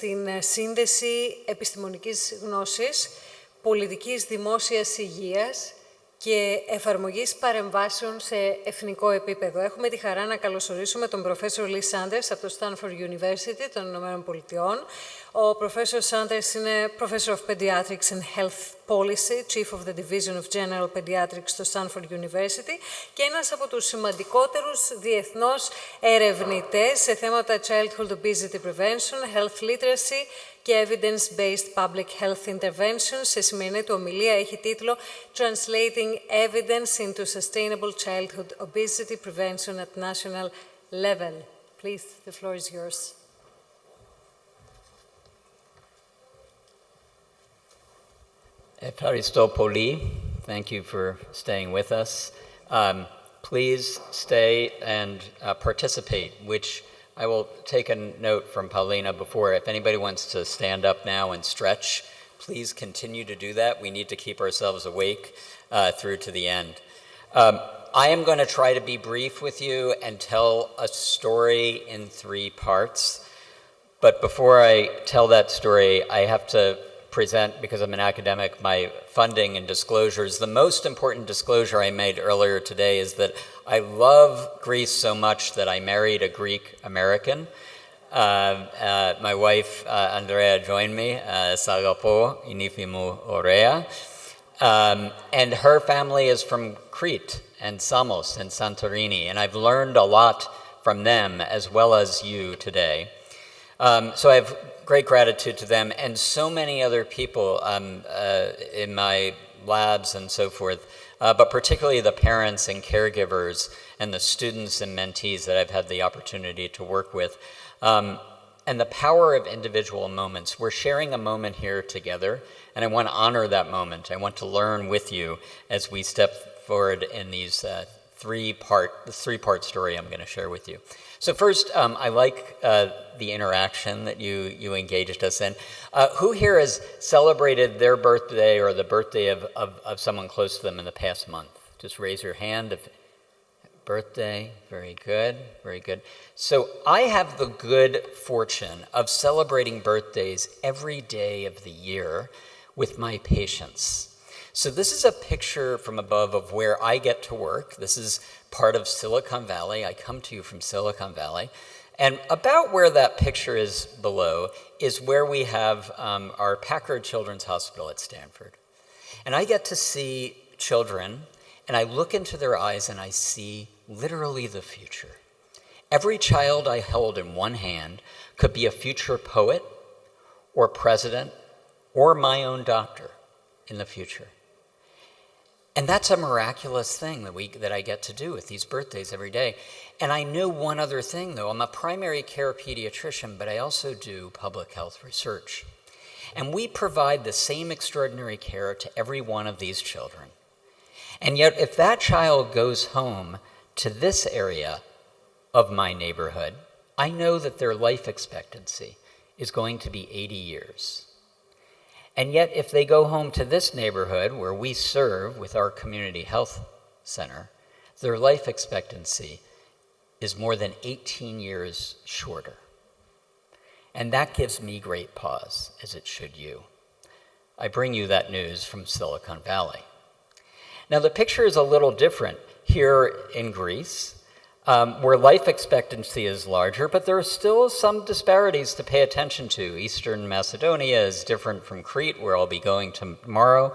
στην σύνδεση επιστημονικής γνώσης, πολιτικής δημόσιας υγείας και εφαρμογής παρεμβάσεων σε εθνικό επίπεδο. Έχουμε τη χαρά να καλωσορίσουμε τον Professor Lee Sanders από το Stanford University των Ηνωμένων Πολιτειών. Ο Professor Sanders είναι Professor of Pediatrics and Health Policy, Chief of the Division of General Pediatrics στο Stanford University και ένας από τους σημαντικότερους διεθνώς ερευνητές σε θέματα childhood obesity prevention, health literacy και evidence-based public health interventions. Σε σημερινή του ομιλία έχει τίτλο Translating Evidence into Sustainable Childhood Obesity Prevention at National Level. Please, the floor is yours. Evharisto Poli, thank you for staying with us. Please stay and participate, which I will take a note from Paulina before. If anybody wants to stand up now and stretch, please continue to do that. We need to keep ourselves awake through to the end. I am going to try to be brief with you and tell a story in 3 parts. But before I tell that story, I have to present, because I'm an academic, my funding and disclosures. The most important disclosure I made earlier today is that I love Greece so much that I married a Greek American. My wife, Andrea, joined me, Sagapo, Inifimu Orea. And her family is from Crete and Samos and Santorini, and I've learned a lot from them as well as you today. So I have great gratitude to them and so many other people in my labs and so forth, but particularly the parents and caregivers and the students and mentees that I've had the opportunity to work with. And the power of individual moments. We're sharing a moment here together, and I want to honor that moment. I want to learn with you as we step forward in these three-part story I'm going to share with you. So first, I like the interaction that you engaged us in. Who here has celebrated their birthday or the birthday of someone close to them in the past month? Just raise your hand. Birthday, very good, very good. So I have the good fortune of celebrating birthdays every day of the year with my patients. So this is a picture from above of where I get to work. This is part of Silicon Valley. I come to you from Silicon Valley. And about where that picture is below is where we have our Packard Children's Hospital at Stanford. And I get to see children, and I look into their eyes and I see literally the future. Every child I hold in one hand could be a future poet or president or my own doctor in the future. And that's a miraculous thing that I get to do with these birthdays every day. And I know one other thing, though. I'm a primary care pediatrician, but I also do public health research. And we provide the same extraordinary care to every one of these children. And yet, if that child goes home to this area of my neighborhood, I know that their life expectancy is going to be 80 years. And yet, if they go home to this neighborhood where we serve with our community health center, their life expectancy is more than 18 years shorter. And that gives me great pause, as it should you. I bring you that news from Silicon Valley. Now, the picture is a little different here in Greece, where life expectancy is larger, but there are still some disparities to pay attention to. Eastern Macedonia is different from Crete, where I'll be going tomorrow.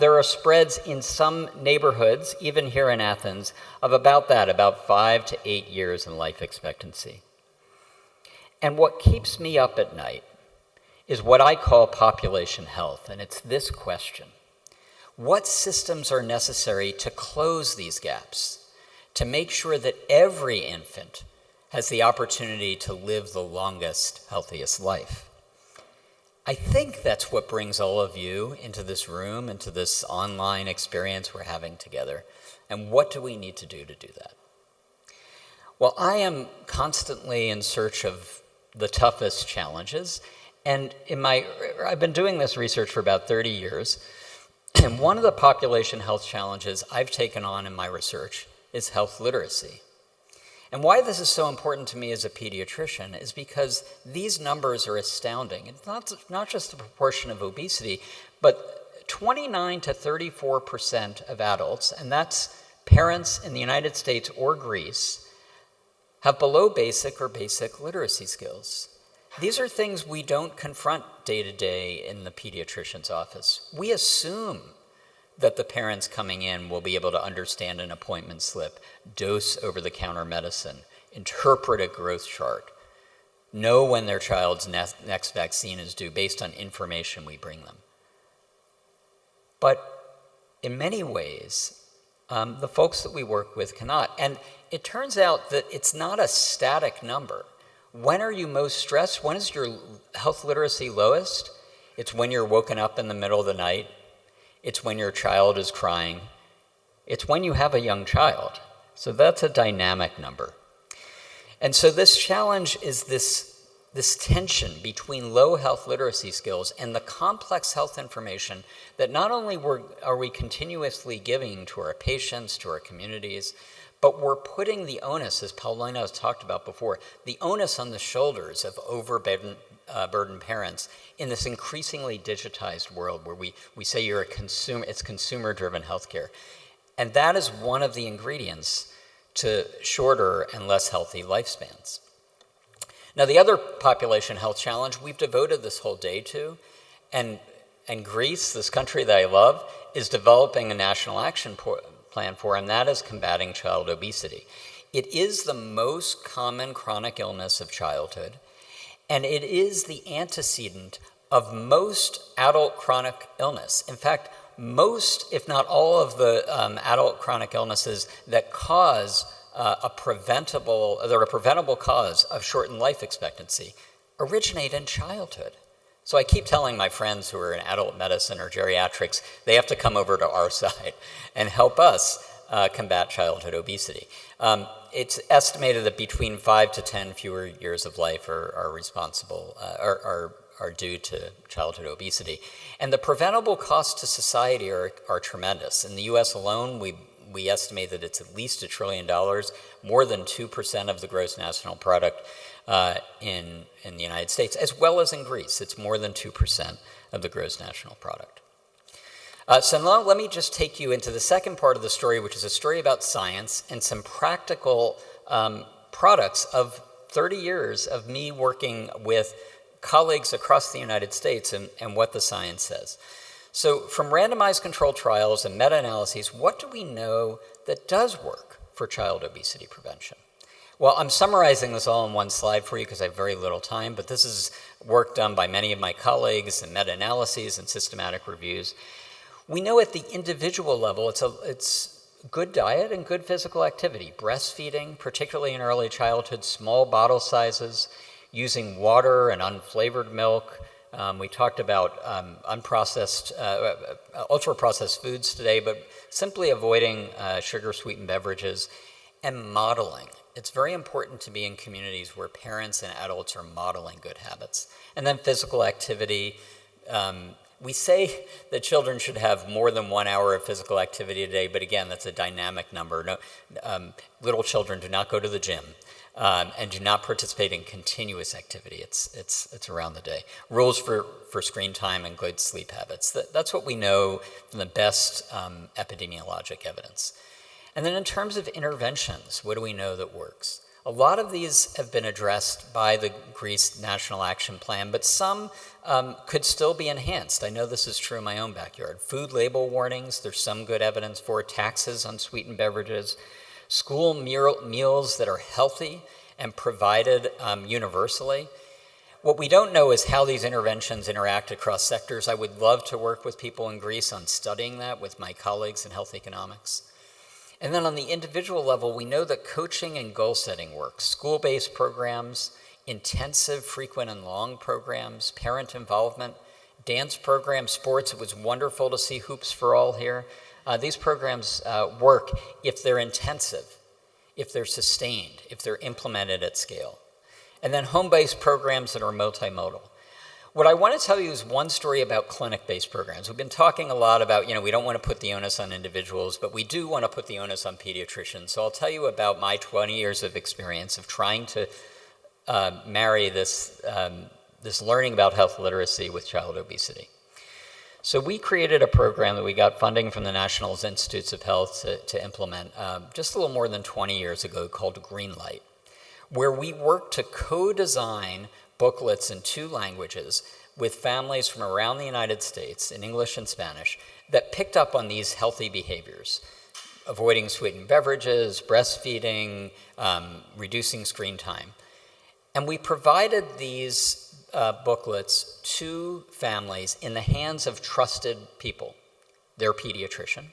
There are spreads in some neighborhoods, even here in Athens, of about 5 to 8 years in life expectancy. And what keeps me up at night is what I call population health, and it's this question. What systems are necessary to close these gaps, to make sure that every infant has the opportunity to live the longest, healthiest life? I think that's what brings all of you into this room, into this online experience we're having together. And what do we need to do that? Well, I am constantly in search of the toughest challenges. And I've been doing this research for about 30 years. And one of the population health challenges I've taken on in my research is health literacy. And why this is so important to me as a pediatrician is because these numbers are astounding. It's not just the proportion of obesity, but 29 to 34% of adults, and that's parents in the United States or Greece, have below basic or basic literacy skills. These are things we don't confront day to day in the pediatrician's office. We assume that the parents coming in will be able to understand an appointment slip, dose over-the-counter medicine, interpret a growth chart, know when their child's next vaccine is due based on information we bring them. But in many ways, the folks that we work with cannot. And it turns out that it's not a static number. When are you most stressed? When is your health literacy lowest? It's when you're woken up in the middle of the night. It's when your child is crying. It's when you have a young child. So that's a dynamic number. And so this challenge is this tension between low health literacy skills and the complex health information that not only are we continuously giving to our patients, to our communities, but we're putting the onus, as Paulina has talked about before, the onus on the shoulders of overburdened parents in this increasingly digitized world where we say you're a consumer, it's consumer-driven healthcare. And that is one of the ingredients to shorter and less healthy lifespans. Now, the other population health challenge we've devoted this whole day to, and Greece, this country that I love, is developing a national action plan for, and that is combating child obesity. It is the most common chronic illness of childhood, and it is the antecedent of most adult chronic illness. In fact, most, if not all of the adult chronic illnesses that cause a preventable cause of shortened life expectancy originate in childhood. So I keep telling my friends who are in adult medicine or geriatrics, they have to come over to our side and help us combat childhood obesity. It's estimated that between 5 to 10 fewer years of life are responsible, are due to childhood obesity. And the preventable costs to society are tremendous. In the US alone, we estimate that it's at least $1 trillion, more than 2% of the gross national product in the United States, as well as in Greece. It's more than 2% of the gross national product. So now let me just take you into the second part of the story, which is a story about science and some practical products of 30 years of me working with colleagues across the United States and what the science says. So from randomized controlled trials and meta-analyses, what do we know that does work for child obesity prevention? Well, I'm summarizing this all in one slide for you because I have very little time, but this is work done by many of my colleagues and meta-analyses and systematic reviews. We know at the individual level, it's good diet and good physical activity, breastfeeding, particularly in early childhood, small bottle sizes, using water and unflavored milk. We talked about unprocessed, ultra-processed foods today, but simply avoiding sugar-sweetened beverages and modeling. It's very important to be in communities where parents and adults are modeling good habits. And then physical activity. We say that children should have more than 1 hour of physical activity a day, but again, that's a dynamic number. No, little children do not go to the gym and do not participate in continuous activity. It's around the day. Rules for screen time and good sleep habits. That's what we know from the best epidemiologic evidence. And then in terms of interventions, what do we know that works? A lot of these have been addressed by the Greece National Action Plan, but some could still be enhanced. I know this is true in my own backyard. Food label warnings, there's some good evidence for taxes on sweetened beverages, school meals that are healthy and provided universally. What we don't know is how these interventions interact across sectors. I would love to work with people in Greece on studying that with my colleagues in health economics. And then on the individual level, we know that coaching and goal setting works. School-based programs, intensive, frequent, and long programs, parent involvement, dance programs, sports. It was wonderful to see Hoops for All here. These programs work if they're intensive, if they're sustained, if they're implemented at scale. And then home-based programs that are multimodal. What I want to tell you is one story about clinic-based programs. We've been talking a lot about, we don't want to put the onus on individuals, but we do want to put the onus on pediatricians. So I'll tell you about my 20 years of experience of trying to marry this learning about health literacy with child obesity. So we created a program that we got funding from the National Institutes of Health to implement just a little more than 20 years ago called Greenlight, where we worked to co-design booklets in 2 languages with families from around the United States in English and Spanish that picked up on these healthy behaviors, avoiding sweetened beverages, breastfeeding, reducing screen time. And we provided these booklets to families in the hands of trusted people, their pediatrician.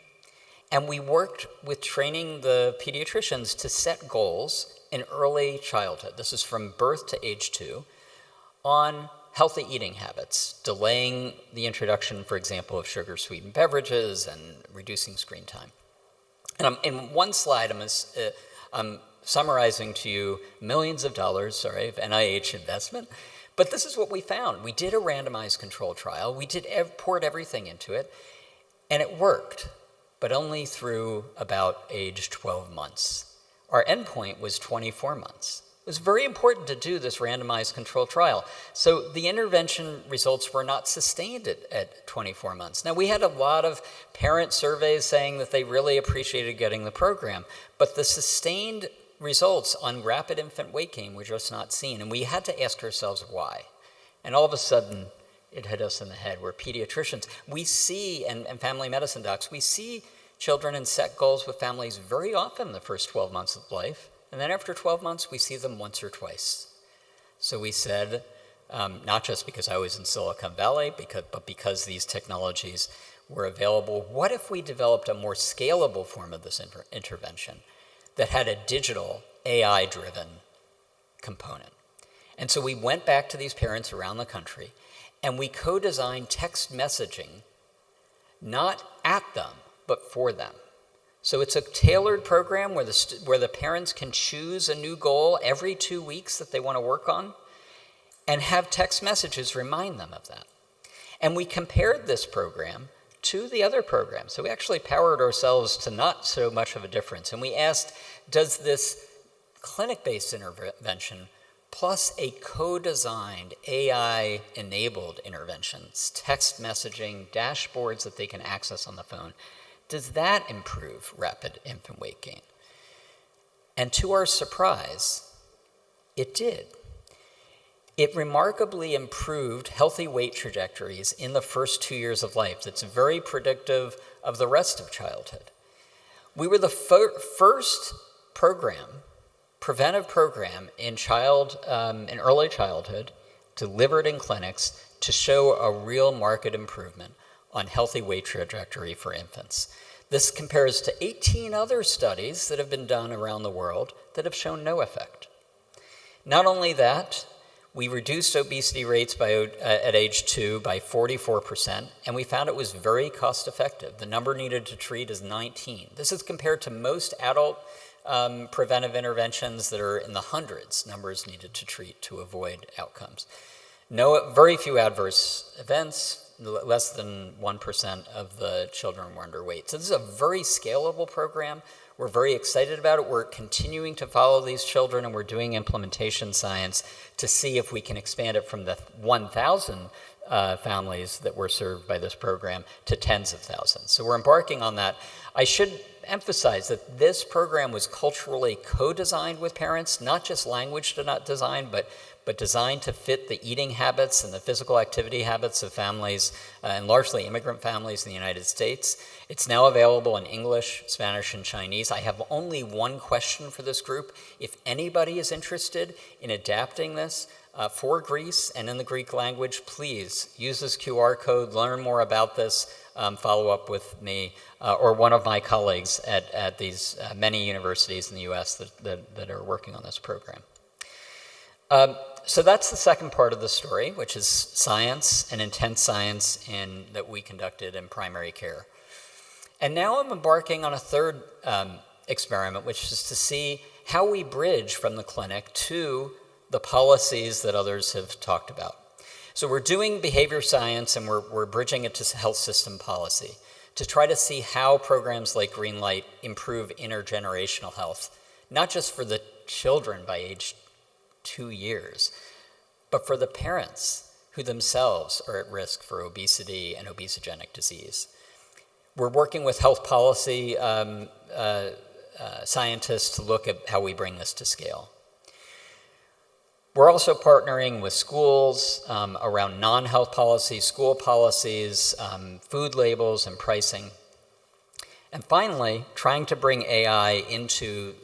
And we worked with training the pediatricians to set goals in early childhood. This is from birth to age 2, on healthy eating habits, delaying the introduction, for example, of sugar-sweetened beverages and reducing screen time. And in one slide, I'm summarizing to you millions of dollars, of NIH investment. But this is what we found. We did a randomized control trial. We poured everything into it, and it worked, but only through about age 12 months. Our endpoint was 24 months. It was very important to do this randomized control trial. So the intervention results were not sustained at 24 months. Now, we had a lot of parent surveys saying that they really appreciated getting the program, but the sustained results on rapid infant weight gain were just not seen, and we had to ask ourselves why. And all of a sudden, it hit us in the head. We're pediatricians. We see, and family medicine docs, we see children and set goals with families very often the first 12 months of life, and then after 12 months, we see them once or twice. So we said, not just because I was in Silicon Valley, but because these technologies were available, what if we developed a more scalable form of this intervention that had a digital, AI-driven component? And so we went back to these parents around the country, and we co-designed text messaging, not at them, but for them. So it's a tailored program where the parents can choose a new goal every 2 weeks that they want to work on, and have text messages remind them of that. And we compared this program to the other programs. So we actually powered ourselves to not so much of a difference. And we asked, does this clinic-based intervention plus a co-designed AI-enabled interventions, text messaging, dashboards that they can access on the phone, does that improve rapid infant weight gain? And to our surprise, it did. It remarkably improved healthy weight trajectories in the first 2 years of life. That's very predictive of the rest of childhood. We were the first preventive program in early childhood, delivered in clinics, to show a real marked improvement on healthy weight trajectory for infants. This compares to 18 other studies that have been done around the world that have shown no effect. Not only that, we reduced obesity rates at age 2 by 44%, and we found it was very cost effective. The number needed to treat is 19. This is compared to most adult preventive interventions that are in the hundreds, numbers needed to treat to avoid outcomes. Very few adverse events, less than 1% of the children were underweight. So this is a very scalable program. We're very excited about it. We're continuing to follow these children, and we're doing implementation science to see if we can expand it from the 1,000 families that were served by this program to tens of thousands. So we're embarking on that. I should emphasize that this program was culturally co-designed with parents, not just language designed, but designed to fit the eating habits and the physical activity habits of families, and largely immigrant families in the United States. It's now available in English, Spanish, and Chinese. I have only one question for this group. If anybody is interested in adapting this for Greece and in the Greek language, please use this QR code, learn more about this, follow up with me or one of my colleagues at these many universities in the US that are working on this program. So that's the second part of the story, which is science and intense science that we conducted in primary care. And now I'm embarking on a third experiment, which is to see how we bridge from the clinic to the policies that others have talked about. So we're doing behavior science and we're bridging it to health system policy to try to see how programs like Greenlight improve intergenerational health, not just for the children by age 2 years, but for the parents who themselves are at risk for obesity and obesogenic disease. We're working with health policy scientists to look at how we bring this to scale. We're also partnering with schools around non-health policies, school policies, food labels, and pricing. And finally, trying to bring AI into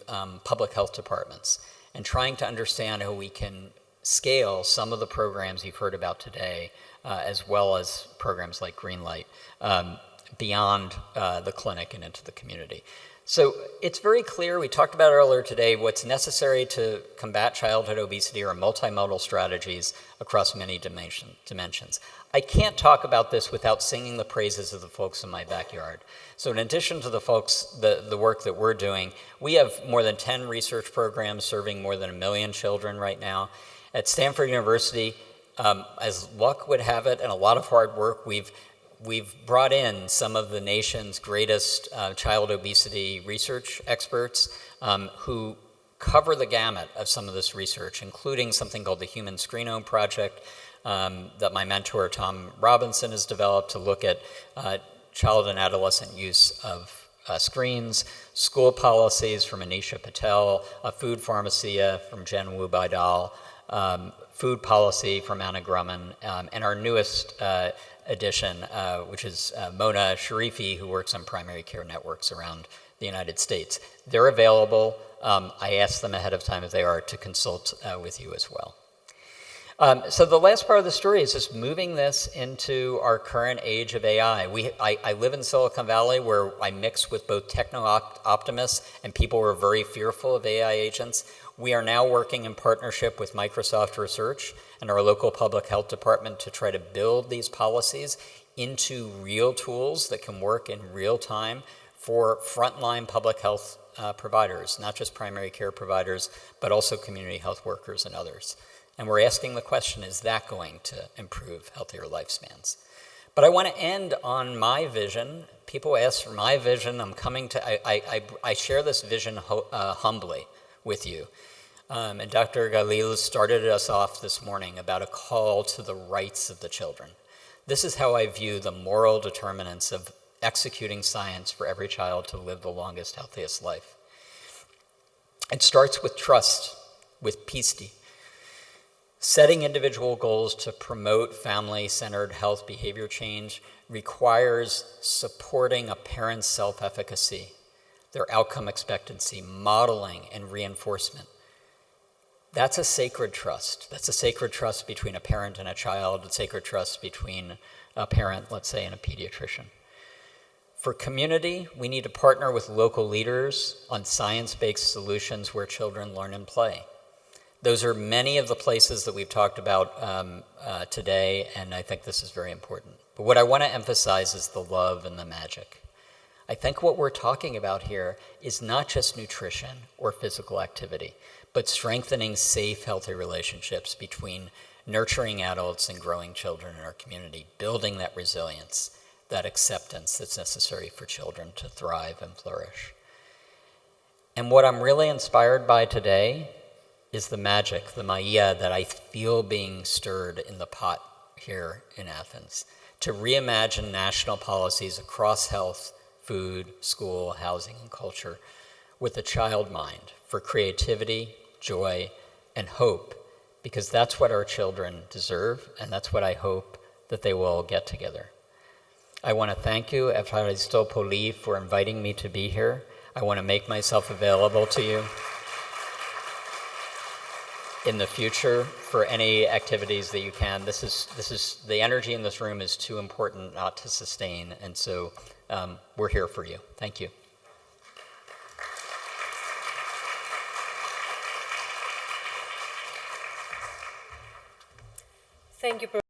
public health departments and trying to understand how we can scale some of the programs you've heard about today, as well as programs like Greenlight, beyond the clinic and into the community. So it's very clear, we talked about earlier today, what's necessary to combat childhood obesity are multimodal strategies across many dimensions. I can't talk about this without singing the praises of the folks in my backyard. So in addition to the folks, the work that we're doing, we have more than 10 research programs serving more than 1 million children right now. At Stanford University, as luck would have it and a lot of hard work, we've brought in some of the nation's greatest child obesity research experts who cover the gamut of some of this research, including something called the Human Screenome Project that my mentor Tom Robinson has developed to look at child and adolescent use of screens, school policies from Anisha Patel, food pharmacia from Jen Wu Baidal, food policy from Anna Grumman, and our newest addition, which is Mona Sharifi, who works on primary care networks around the United States. They're available. I asked them ahead of time if they are to consult with you as well. So the last part of the story is just moving this into our current age of AI. I live in Silicon Valley where I mix with both techno-optimists and people who are very fearful of AI agents. We are now working in partnership with Microsoft Research and our local public health department to try to build these policies into real tools that can work in real time for frontline public health providers, not just primary care providers, but also community health workers and others. And we're asking the question, is that going to improve healthier lifespans? But I want to end on my vision. People ask for my vision. I'm coming to, I share this vision humbly with you. And Dr. Galil started us off this morning about a call to the rights of the children. This is how I view the moral determinants of executing science for every child to live the longest, healthiest life. It starts with trust, with PISTI. Setting individual goals to promote family-centered health behavior change requires supporting a parent's self-efficacy, their outcome expectancy, modeling, and reinforcement. That's a sacred trust. That's a sacred trust between a parent and a child, a sacred trust between a parent, let's say, and a pediatrician. For community, we need to partner with local leaders on science-based solutions where children learn and play. Those are many of the places that we've talked about today, and I think this is very important. But what I want to emphasize is the love and the magic. I think what we're talking about here is not just nutrition or physical activity, but strengthening safe, healthy relationships between nurturing adults and growing children in our community, building that resilience, that acceptance that's necessary for children to thrive and flourish. And what I'm really inspired by today is the magic, the maia that I feel being stirred in the pot here in Athens to reimagine national policies across health, food, school, housing, and culture with a child mind for creativity, joy, and hope, because that's what our children deserve, and that's what I hope that they will all get together. I want to thank you, Eftharistopoli, for inviting me to be here. I want to make myself available to you in the future for any activities that you can. This is the energy in this room is too important not to sustain, and so we're here for you. Thank you. Thank you.